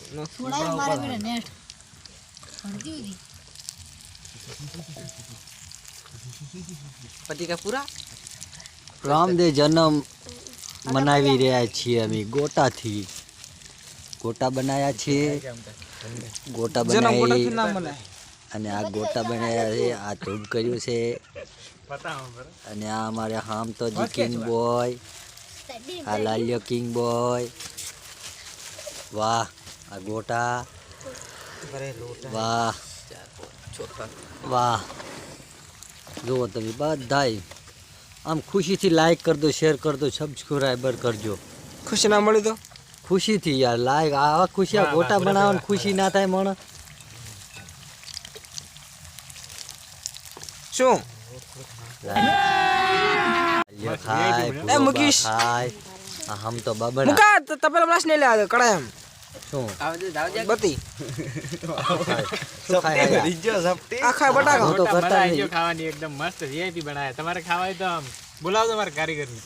થોડા મારે મેરે નેટ પડતી હતી पति का पूरा રામદેવ જન્મ મનાવી રહ્યા છીએ અમે ગોટાથી ગોટા બનાવ્યા છીએ ગોટા બનાવી અને આ ગોટા બનાવ્યા છે આ ધૂપ કર્યું છે અને આ અમારે હામ તો જી કિંગ બોય આ લાલ્યો કિંગ બોય વાહ આ ગોટા વાહ વાહ જુઓ તમે બધાય આમ ખુશીથી લાઈક કર દો શેર કર દો સબસ્ક્રાઈબર કરજો खुशी ना मળી તો ખુશીથી યાર લાઈક આવા ખુશી આ ગોટા બનાવવાની ખુશી ના થાય મણ શું ખાય એ મુકેશ ખાય આ હમ તો બબડા મુકા તપેલા બ્લાસ ને લે આ કડા એમ શું બતી શું ખાય રીજો સપટી આખા બટાકા તો કરતા જો નહીં ખાવાની એકદમ મસ્ત વીઆઈપી બનાયા તમારે ખાવા હોય તો આમ બોલાવો તમારા કારીગરને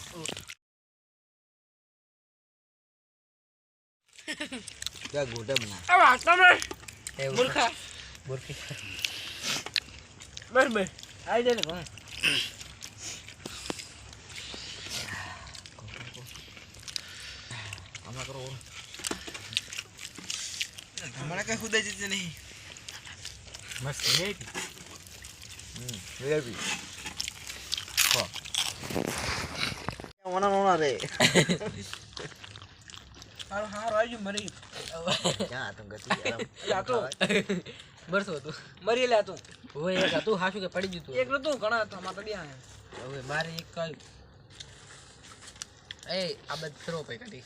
क्या गोटा बना આ વાસ્તવ મે મૂર્ખા બસ આઈ જાય ને કોણ हमारा करो हमारा क्या खुदा जीते नहीं મસ્ત વીઆઈપી वीआईपी ओना रे હારો હારો આવજો મરી क्या तुम गति લા તો બરસો તું મરી લે તું ઓય એક તું હાશું કે પડી ગયું તું એકલો તું ઘણા હતા માતા ડિયા હવે મારે એક કઈ એ આ બધ થરો પે કાઢી